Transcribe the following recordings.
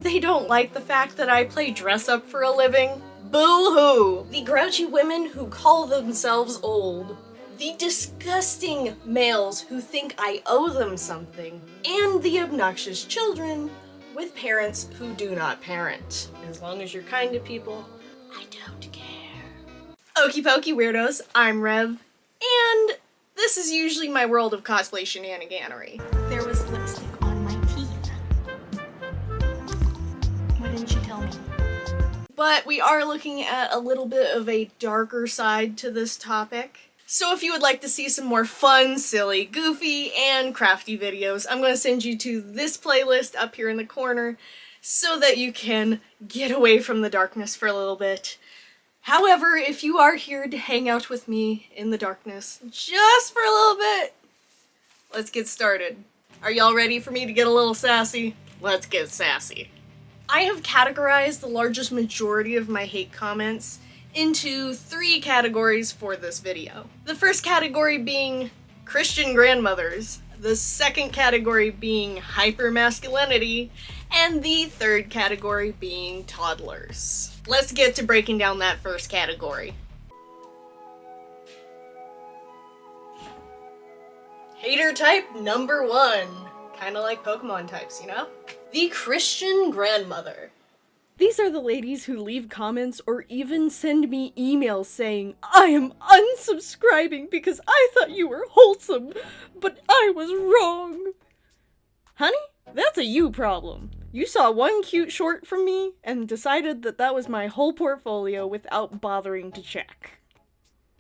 They don't like the fact that I play dress up for a living. Boo-hoo! The grouchy women who call themselves old. The disgusting males who think I owe them something. And the obnoxious children with parents who do not parent. As long as you're kind to people, I don't care. Okie pokey weirdos, I'm Rev, and this is usually my world of cosplay shenaniganery. There was lipstick on my teeth. Why didn't you tell me? But we are looking at a little bit of a darker side to this topic. So if you would like to see some more fun, silly, goofy, and crafty videos, I'm going to send you to this playlist up here in the corner so that you can get away from the darkness for a little bit. However, if you are here to hang out with me in the darkness just for a little bit, let's get started. Are y'all ready for me to get a little sassy? Let's get sassy. I have categorized the largest majority of my hate comments into 3 categories for this video. The first category being Christian grandmothers, the second category being hypermasculinity, and the third category being toddlers. Let's get to breaking down that first category. Hater type number 1. Kinda like Pokemon types, you know? The Christian grandmother. These are the ladies who leave comments or even send me emails saying, I am unsubscribing because I thought you were wholesome, but I was wrong. Honey, that's a you problem. You saw one cute short from me and decided that that was my whole portfolio without bothering to check.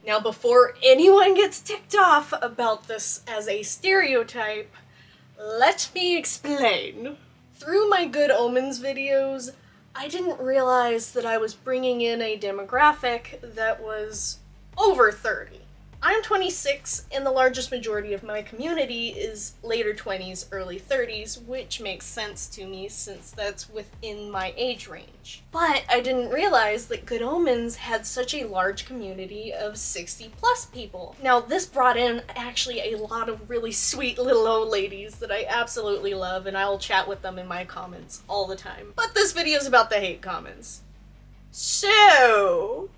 Now, before anyone gets ticked off about this as a stereotype, let me explain. Through my Good Omens videos, I didn't realize that I was bringing in a demographic that was over 30. I'm 26, and the largest majority of my community is later 20s, early 30s, which makes sense to me since that's within my age range. But I didn't realize that Good Omens had such a large community of 60 plus people. Now, this brought in actually a lot of really sweet little old ladies that I absolutely love, and I'll chat with them in my comments all the time. But this video is about the hate comments. So,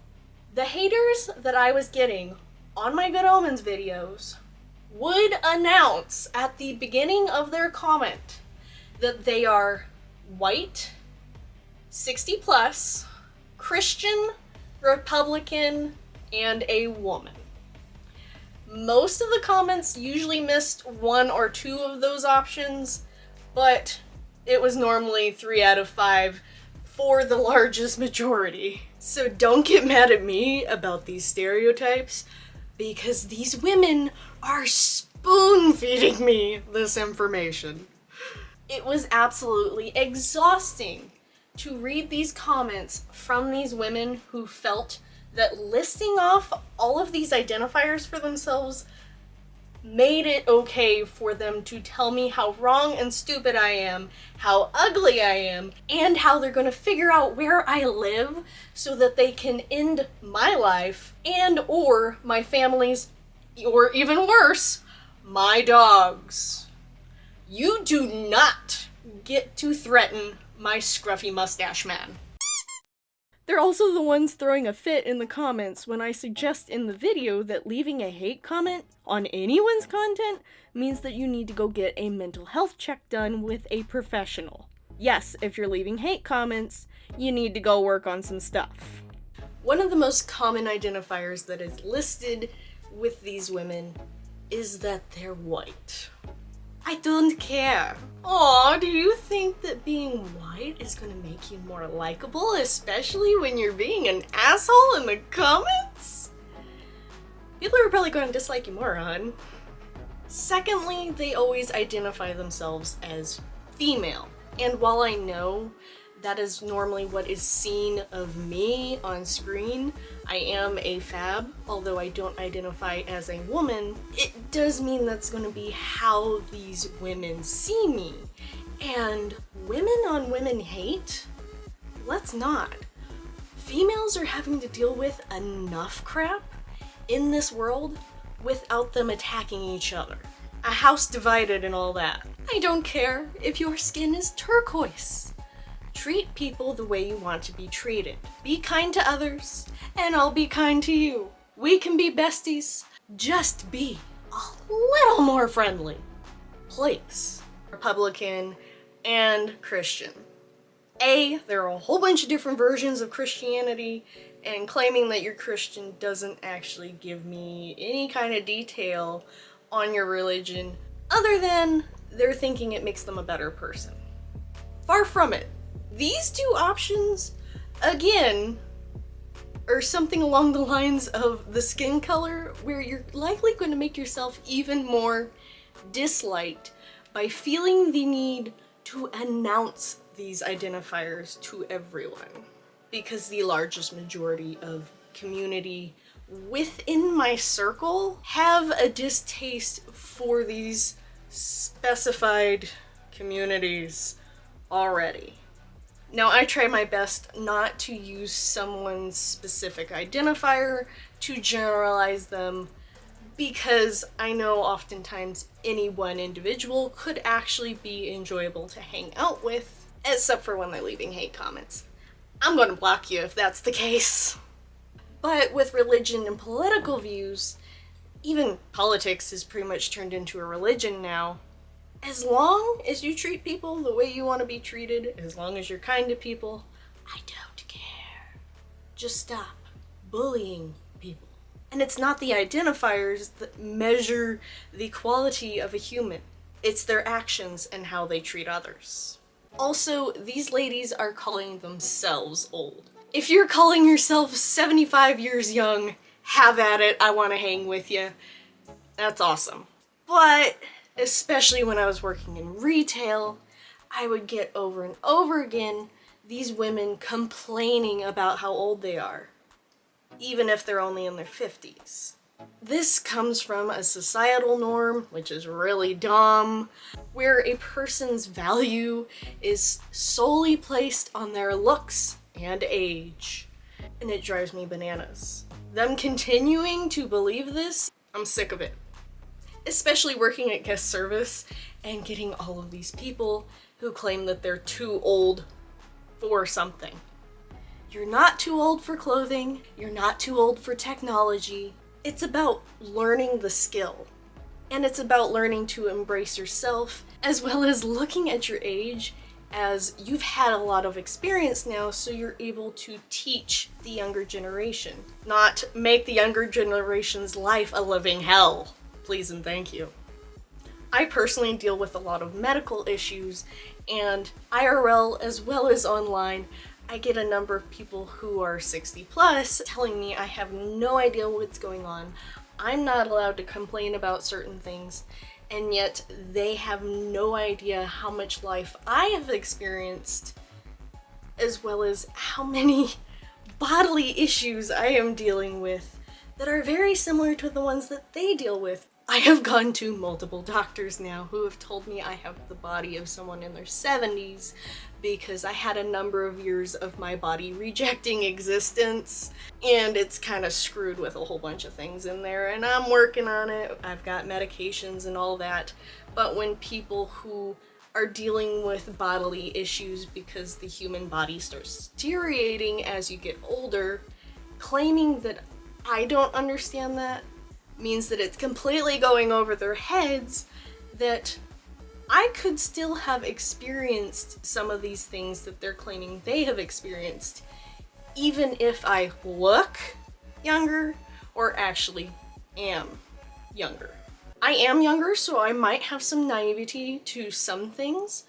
the haters that I was getting on my Good Omens videos would announce at the beginning of their comment that they are white, 60 plus, Christian, Republican, and a woman. Most of the comments usually missed 1 or 2 of those options, but it was normally 3 out of 5 for the largest majority. So don't get mad at me about these stereotypes, because these women are spoon-feeding me this information. It was absolutely exhausting to read these comments from these women who felt that listing off all of these identifiers for themselves made it okay for them to tell me how wrong and stupid I am, how ugly I am, and how they're gonna figure out where I live so that they can end my life and or my family's, or even worse, my dog's. You do not get to threaten my scruffy mustache man. They're also the ones throwing a fit in the comments when I suggest in the video that leaving a hate comment on anyone's content means that you need to go get a mental health check done with a professional. Yes, if you're leaving hate comments, you need to go work on some stuff. One of the most common identifiers that is listed with these women is that they're white. I don't care. Aw, do you think that being white is gonna make you more likable, especially when you're being an asshole in the comments? People are probably gonna dislike you more, hon. Secondly, they always identify themselves as female. And while I know that is normally what is seen of me on screen, I am a fab, although I don't identify as a woman, it does mean that's gonna be how these women see me. And women on women hate? Let's not. Females are having to deal with enough crap in this world without them attacking each other. A house divided and all that. I don't care if your skin is turquoise. Treat people the way you want to be treated. Be kind to others, and I'll be kind to you. We can be besties. Just be a little more friendly. Please. Republican and Christian. There are a whole bunch of different versions of Christianity, and claiming that you're Christian doesn't actually give me any kind of detail on your religion, other than they're thinking it makes them a better person. Far from it. These two options, again, are something along the lines of the skin color, where you're likely going to make yourself even more disliked by feeling the need to announce these identifiers to everyone. Because the largest majority of community within my circle have a distaste for these specified communities already. Now, I try my best not to use someone's specific identifier to generalize them, because I know oftentimes any one individual could actually be enjoyable to hang out with, except for when they're leaving hate comments. I'm going to block you if that's the case. But with religion and political views, even politics is pretty much turned into a religion now. As long as you treat people the way you want to be treated, as long as you're kind to people, I don't care. Just stop bullying people. And it's not the identifiers that measure the quality of a human. It's their actions and how they treat others. Also, these ladies are calling themselves old. If you're calling yourself 75 years young, have at it. I want to hang with you. That's awesome. But especially when I was working in retail, I would get over and over again these women complaining about how old they are, even if they're only in their 50s. This comes from a societal norm, which is really dumb, where a person's value is solely placed on their looks and age. And it drives me bananas. Them continuing to believe this, I'm sick of it. Especially working at guest service and getting all of these people who claim that they're too old for something. You're not too old for clothing, you're not too old for technology. It's about learning the skill. And it's about learning to embrace yourself, as well as looking at your age as you've had a lot of experience now, so you're able to teach the younger generation, not make the younger generation's life a living hell. Please and thank you. I personally deal with a lot of medical issues, and IRL as well as online, I get a number of people who are 60 plus telling me I have no idea what's going on. I'm not allowed to complain about certain things, and yet they have no idea how much life I have experienced, as well as how many bodily issues I am dealing with that are very similar to the ones that they deal with. I have gone to multiple doctors now who have told me I have the body of someone in their 70s because I had a number of years of my body rejecting existence, and it's kind of screwed with a whole bunch of things in there, and I'm working on it. I've got medications and all that. But when people who are dealing with bodily issues because the human body starts deteriorating as you get older, claiming that I don't understand that means that it's completely going over their heads that I could still have experienced some of these things that they're claiming they have experienced, even if I look younger or actually am younger. I am younger, so I might have some naivety to some things,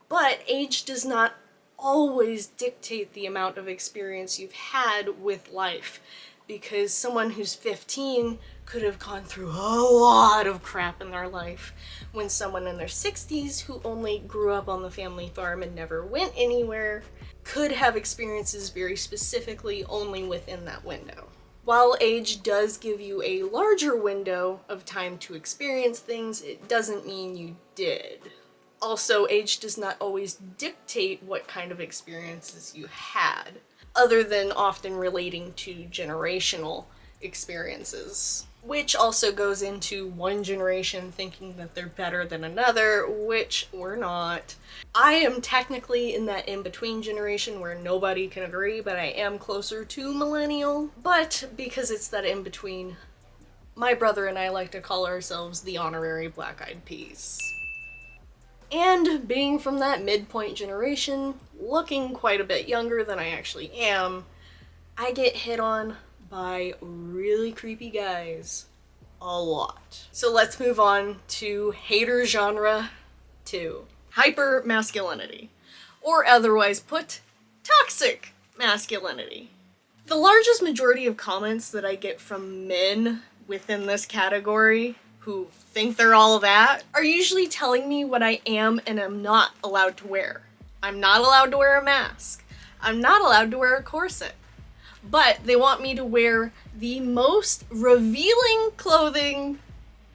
but age does not always dictate the amount of experience you've had with life, because someone who's 15 could have gone through a lot of crap in their life, when someone in their 60s who only grew up on the family farm and never went anywhere could have experiences very specifically only within that window. While age does give you a larger window of time to experience things, it doesn't mean you did. Also, age does not always dictate what kind of experiences you had, other than often relating to generational experiences. Which also goes into one generation thinking that they're better than another, which we're not. I am technically in that in-between generation where nobody can agree, but I am closer to millennial. But because it's that in-between, my brother and I like to call ourselves the honorary black-eyed peas. And being from that midpoint generation, looking quite a bit younger than I actually am, I get hit on by really creepy guys a lot. So let's move on to hater genre 2. Hyper masculinity. Or otherwise put, toxic masculinity. The largest majority of comments that I get from men within this category who think they're all that are usually telling me what I am and am not allowed to wear. I'm not allowed to wear a mask. I'm not allowed to wear a corset. But they want me to wear the most revealing clothing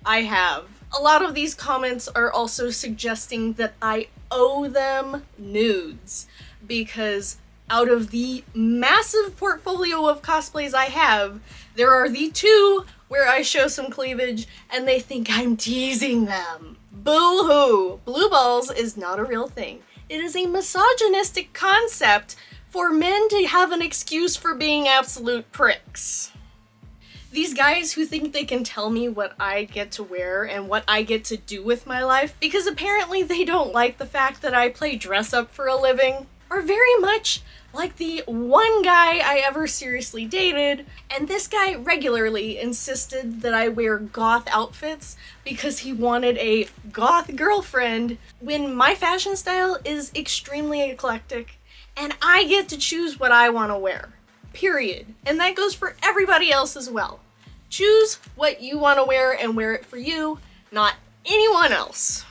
I have. A lot of these comments are also suggesting that I owe them nudes, because out of the massive portfolio of cosplays I have, there are the 2 where I show some cleavage and they think I'm teasing them. Boo-hoo! Blue balls is not a real thing. It is a misogynistic concept for men to have an excuse for being absolute pricks. These guys who think they can tell me what I get to wear and what I get to do with my life, because apparently they don't like the fact that I play dress up for a living, are very much like the one guy I ever seriously dated, and this guy regularly insisted that I wear goth outfits because he wanted a goth girlfriend, when my fashion style is extremely eclectic and I get to choose what I want to wear. Period. And that goes for everybody else as well. Choose what you want to wear and wear it for you, not anyone else.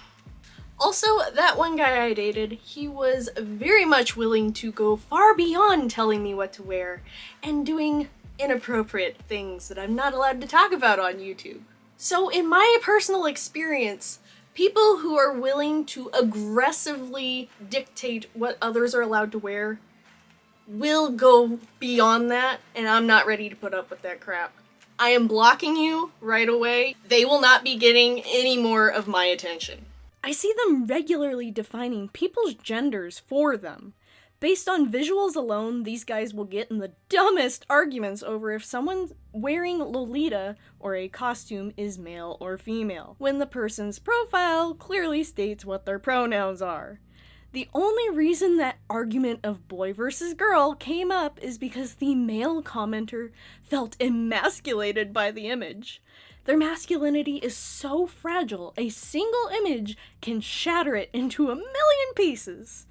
Also, that one guy I dated, he was very much willing to go far beyond telling me what to wear and doing inappropriate things that I'm not allowed to talk about on YouTube. So in my personal experience, people who are willing to aggressively dictate what others are allowed to wear will go beyond that, and I'm not ready to put up with that crap. I am blocking you right away. They will not be getting any more of my attention. I see them regularly defining people's genders for them. Based on visuals alone, these guys will get in the dumbest arguments over if someone wearing Lolita or a costume is male or female, when the person's profile clearly states what their pronouns are. The only reason that argument of boy versus girl came up is because the male commenter felt emasculated by the image. Their masculinity is so fragile, a single image can shatter it into a million pieces.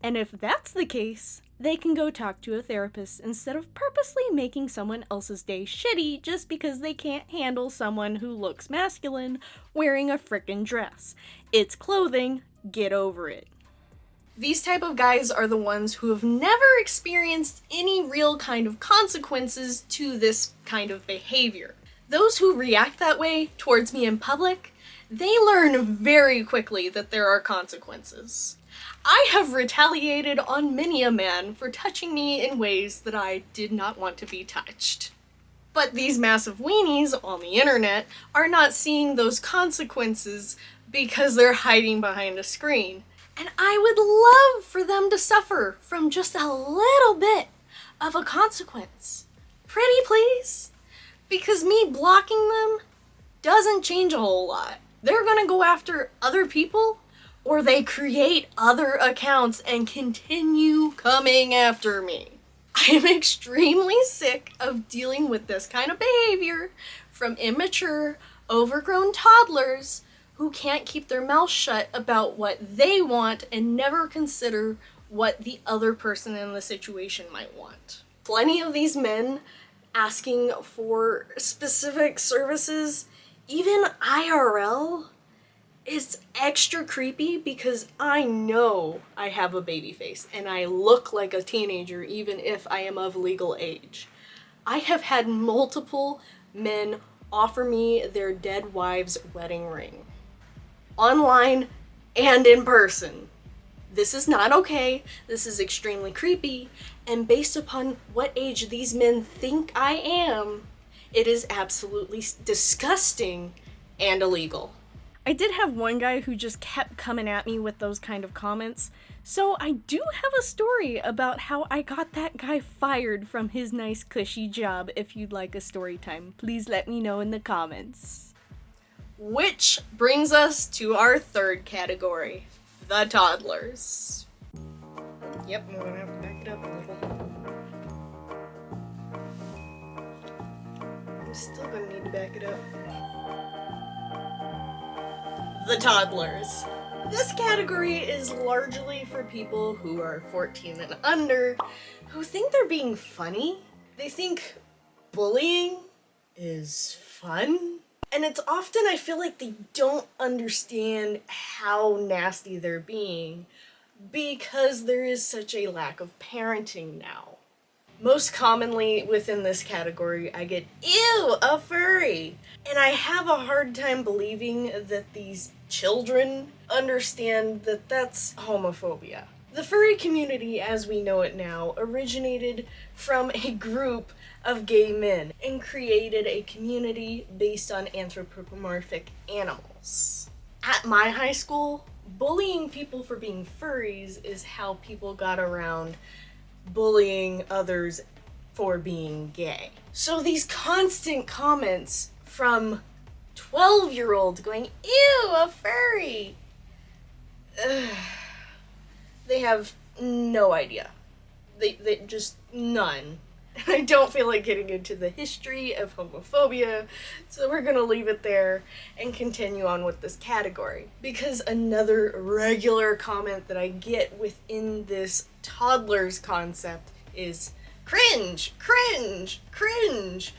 And if that's the case, they can go talk to a therapist instead of purposely making someone else's day shitty just because they can't handle someone who looks masculine wearing a frickin' dress. It's clothing, get over it. These type of guys are the ones who have never experienced any real kind of consequences to this kind of behavior. Those who react that way towards me in public, they learn very quickly that there are consequences. I have retaliated on many a man for touching me in ways that I did not want to be touched. But these massive weenies on the internet are not seeing those consequences because they're hiding behind a screen. And I would love for them to suffer from just a little bit of a consequence. Pretty please? Because me blocking them doesn't change a whole lot. They're gonna go after other people, or they create other accounts and continue coming after me. I am extremely sick of dealing with this kind of behavior from immature, overgrown toddlers who can't keep their mouth shut about what they want and never consider what the other person in the situation might want. Plenty of these men asking for specific services, even IRL, is extra creepy because I know I have a baby face and I look like a teenager even if I am of legal age. I have had multiple men offer me their dead wife's wedding ring. Online and in person. This is not okay, this is extremely creepy, and based upon what age these men think I am, It is absolutely disgusting and illegal. I did have one guy who just kept coming at me with those kind of comments, so I do have a story about how I got that guy fired from his nice cushy job. If you'd like a story time, please let me know in the comments. Which brings us to our third category, the toddlers. Yep, I'm gonna have to back it up a little. I'm still gonna need to back it up. The toddlers. This category is largely for people who are 14 and under, who think they're being funny. They think bullying is fun. And it's often, I feel like they don't understand how nasty they're being because there is such a lack of parenting now. Most commonly within this category, I get, ew, a furry. And I have a hard time believing that these children understand that that's homophobia. The furry community, as we know it now, originated from a group of gay men and created a community based on anthropomorphic animals. At my high school, bullying people for being furries is how people got around bullying others for being gay. So these constant comments from 12-year-olds going, ew, a furry. They have no idea. They just none. I don't feel like getting into the history of homophobia, so we're gonna leave it there and continue on with this category. Because another regular comment that I get within this toddlers concept is cringe, cringe, cringe.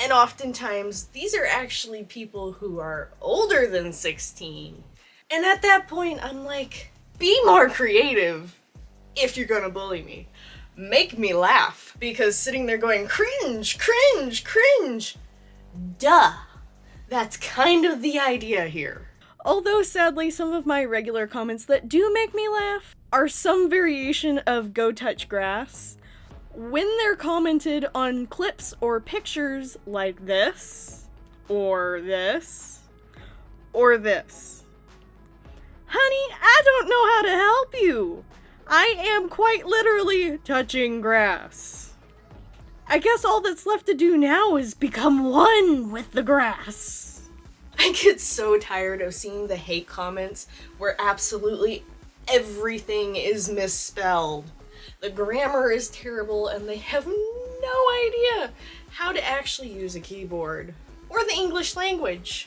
And oftentimes, these are actually people who are older than 16. And at that point, I'm like, be more creative if you're gonna bully me. Make me laugh, because sitting there going, cringe, cringe, cringe, duh. That's kind of the idea here. Although sadly, some of my regular comments that do make me laugh are some variation of go touch grass. When they're commented on clips or pictures like this, or this, or this. Honey, I don't know how to help you. I am quite literally touching grass. I guess all that's left to do now is become one with the grass. I get so tired of seeing the hate comments where absolutely everything is misspelled. The grammar is terrible and they have no idea how to actually use a keyboard or the English language.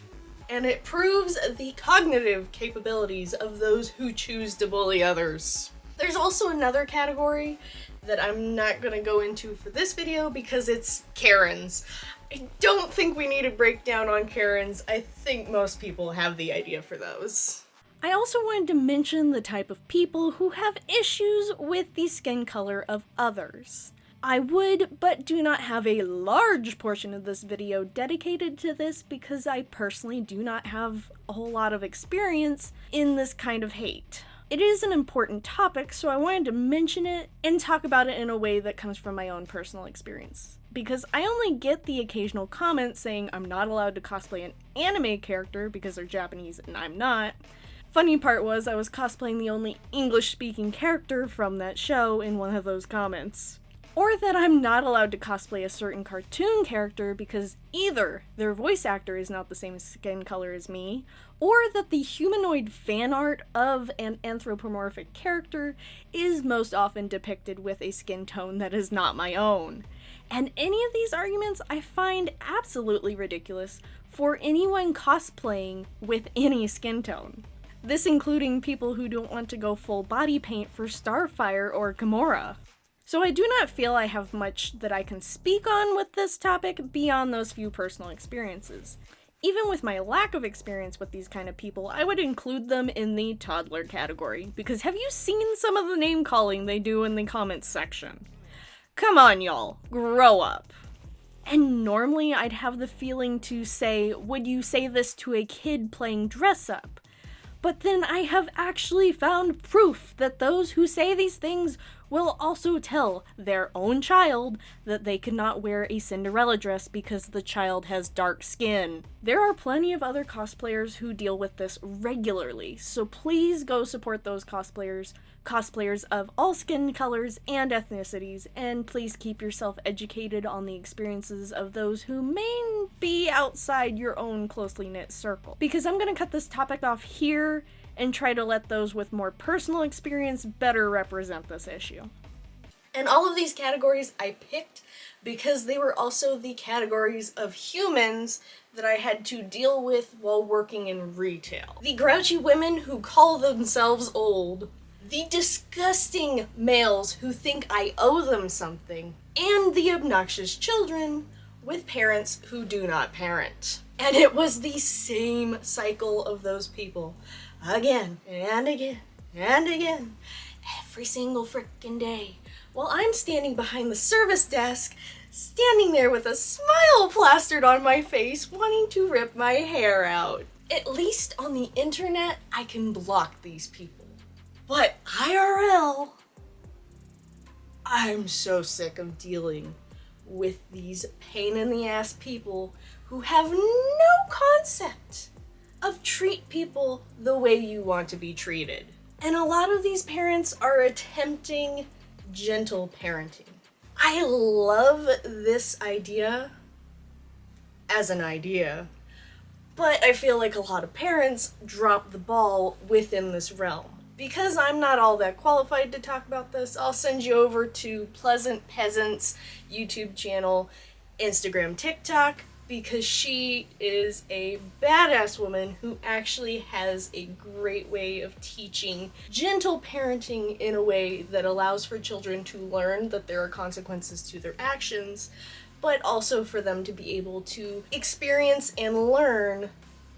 And it proves the cognitive capabilities of those who choose to bully others. There's also another category that I'm not going to go into for this video because it's Karens. I don't think we need a breakdown on Karens. I think most people have the idea for those. I also wanted to mention the type of people who have issues with the skin color of others. I would, but do not have a large portion of this video dedicated to this because I personally do not have a whole lot of experience in this kind of hate. It is an important topic, so I wanted to mention it and talk about it in a way that comes from my own personal experience. Because I only get the occasional comment saying I'm not allowed to cosplay an anime character because they're Japanese and I'm not. Funny part was I was cosplaying the only English-speaking character from that show in one of those comments. Or that I'm not allowed to cosplay a certain cartoon character because either their voice actor is not the same skin color as me, or that the humanoid fan art of an anthropomorphic character is most often depicted with a skin tone that is not my own. And any of these arguments I find absolutely ridiculous for anyone cosplaying with any skin tone. This including people who don't want to go full body paint for Starfire or Gamora. So I do not feel I have much that I can speak on with this topic beyond those few personal experiences. Even with my lack of experience with these kind of people, I would include them in the toddler category, because have you seen some of the name calling they do in the comments section? Come on, y'all, grow up. And normally I'd have the feeling to say, would you say this to a kid playing dress up? But then I have actually found proof that those who say these things will also tell their own child that they cannot wear a Cinderella dress because the child has dark skin. There are plenty of other cosplayers who deal with this regularly, so please go support those cosplayers of all skin colors and ethnicities, and please keep yourself educated on the experiences of those who may be outside your own closely knit circle. Because I'm gonna cut this topic off here and try to let those with more personal experience better represent this issue. And all of these categories I picked because they were also the categories of humans that I had to deal with while working in retail. The grouchy women who call themselves old, the disgusting males who think I owe them something, and the obnoxious children with parents who do not parent. And it was the same cycle of those people, again and again and again, every single frickin' day, while I'm standing behind the service desk, standing there with a smile plastered on my face, wanting to rip my hair out. At least on the internet, I can block these people. But IRL, I'm so sick of dealing with these pain-in-the-ass people who have no concept of treat people the way you want to be treated. And a lot of these parents are attempting gentle parenting. I love this idea as an idea, but I feel like a lot of parents drop the ball within this realm. Because I'm not all that qualified to talk about this, I'll send you over to Pleasant Peasant's YouTube channel, Instagram, TikTok, because she is a badass woman who actually has a great way of teaching gentle parenting in a way that allows for children to learn that there are consequences to their actions, but also for them to be able to experience and learn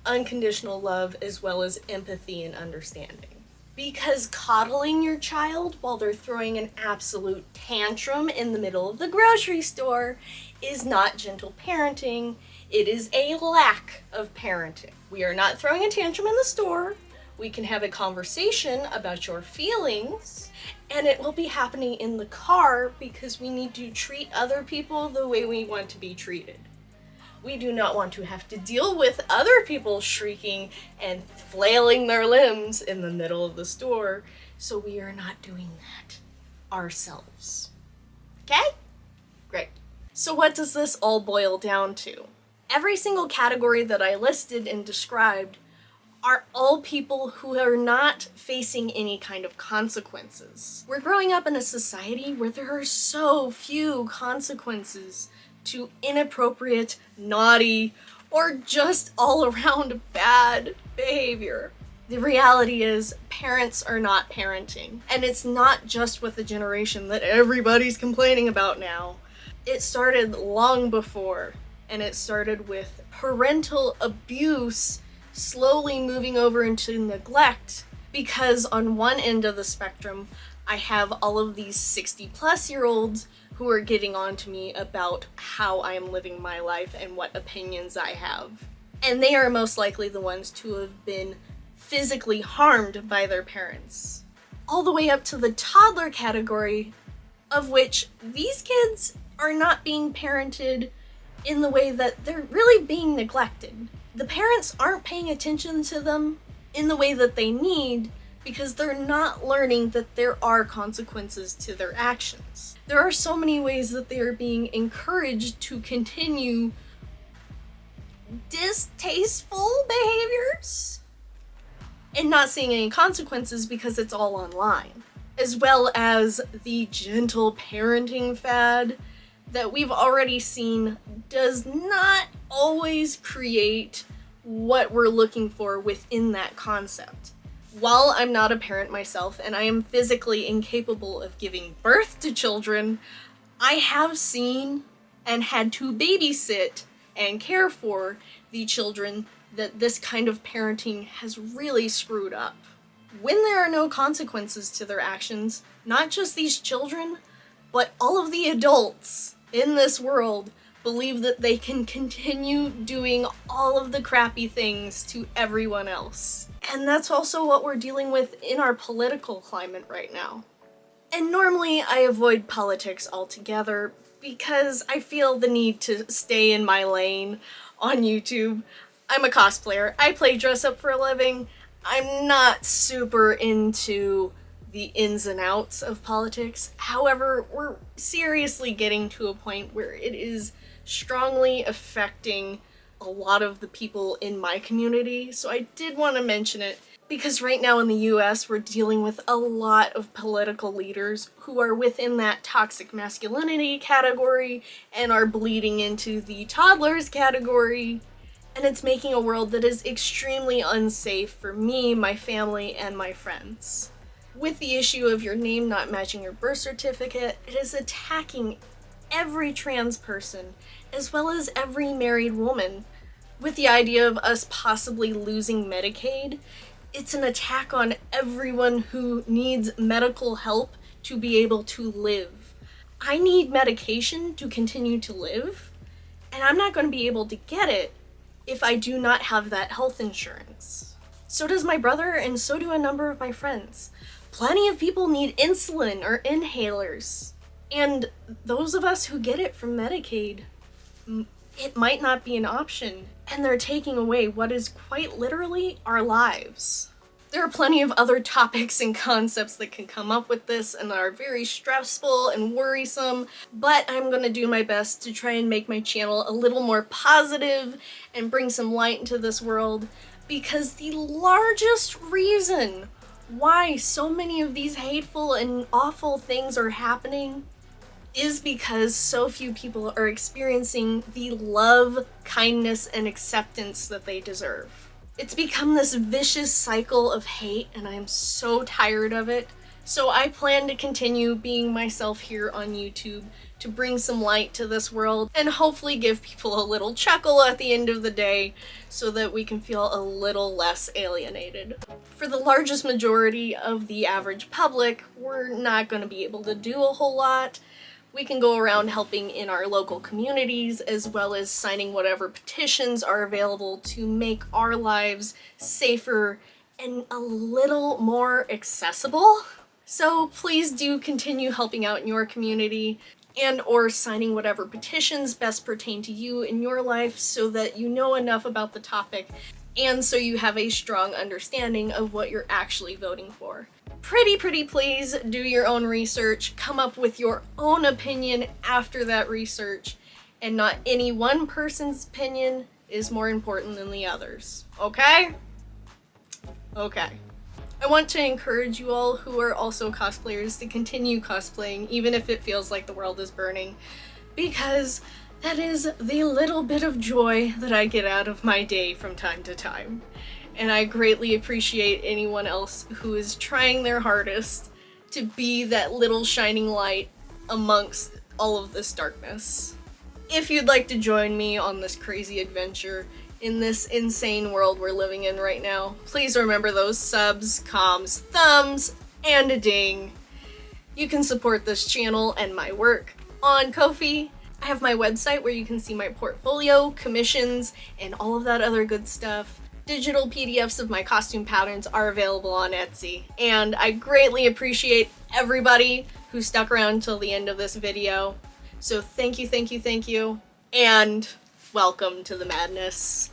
unconditional love as well as empathy and understanding. Because coddling your child while they're throwing an absolute tantrum in the middle of the grocery store is not gentle parenting. It is a lack of parenting. We are not throwing a tantrum in the store. We can have a conversation about your feelings, and it will be happening in the car because we need to treat other people the way we want to be treated. We do not want to have to deal with other people shrieking and flailing their limbs in the middle of the store, so we are not doing that ourselves. Okay? Great. So what does this all boil down to? Every single category that I listed and described are all people who are not facing any kind of consequences. We're growing up in a society where there are so few consequences to inappropriate, naughty, or just all around bad behavior. The reality is, parents are not parenting. And it's not just with the generation that everybody's complaining about now. It started long before, and it started with parental abuse slowly moving over into neglect, because on one end of the spectrum, I have all of these 60-plus-year-olds who are getting on to me about how I am living my life and what opinions I have. And they are most likely the ones to have been physically harmed by their parents. All the way up to the toddler category, of which these kids are not being parented in the way that they're really being neglected. The parents aren't paying attention to them in the way that they need because they're not learning that there are consequences to their actions. There are so many ways that they are being encouraged to continue distasteful behaviors and not seeing any consequences because it's all online. As well as the gentle parenting fad that we've already seen does not always create what we're looking for within that concept. While I'm not a parent myself and I am physically incapable of giving birth to children, I have seen and had to babysit and care for the children that this kind of parenting has really screwed up. When there are no consequences to their actions, not just these children, but all of the adults in this world believe that they can continue doing all of the crappy things to everyone else. And that's also what we're dealing with in our political climate right now. And normally I avoid politics altogether because I feel the need to stay in my lane on YouTube. I'm a cosplayer. I play dress up for a living. I'm not super into the ins and outs of politics. However, we're seriously getting to a point where it is strongly affecting a lot of the people in my community, so I did want to mention it because right now in the US we're dealing with a lot of political leaders who are within that toxic masculinity category and are bleeding into the toddlers category, and it's making a world that is extremely unsafe for me, my family, and my friends. With the issue of your name not matching your birth certificate, it is attacking every trans person, as well as every married woman. With the idea of us possibly losing Medicaid, it's an attack on everyone who needs medical help to be able to live. I need medication to continue to live, and I'm not going to be able to get it if I do not have that health insurance. So does my brother, and so do a number of my friends. Plenty of people need insulin or inhalers. And those of us who get it from Medicaid, it might not be an option, and they're taking away what is quite literally our lives. There are plenty of other topics and concepts that can come up with this and are very stressful and worrisome, but I'm going to do my best to try and make my channel a little more positive and bring some light into this world, because the largest reason why so many of these hateful and awful things are happening is because so few people are experiencing the love, kindness, and acceptance that they deserve. It's become this vicious cycle of hate, and I'm so tired of it. So I plan to continue being myself here on YouTube to bring some light to this world and hopefully give people a little chuckle at the end of the day so that we can feel a little less alienated. For the largest majority of the average public, we're not going to be able to do a whole lot. We can go around helping in our local communities, as well as signing whatever petitions are available to make our lives safer and a little more accessible. So please do continue helping out in your community and or signing whatever petitions best pertain to you in your life so that you know enough about the topic and so you have a strong understanding of what you're actually voting for. Pretty please do your own research, come up with your own opinion after that research, and not any one person's opinion is more important than the others, okay? Okay. I want to encourage you all who are also cosplayers to continue cosplaying even if it feels like the world is burning, because that is the little bit of joy that I get out of my day from time to time. And I greatly appreciate anyone else who is trying their hardest to be that little shining light amongst all of this darkness. If you'd like to join me on this crazy adventure in this insane world we're living in right now, please remember those subs, comms, thumbs, and a ding. You can support this channel and my work on Ko-fi. I have my website where you can see my portfolio, commissions, and all of that other good stuff. Digital PDFs of my costume patterns are available on Etsy. And I greatly appreciate everybody who stuck around till the end of this video. So thank you, and welcome to the madness.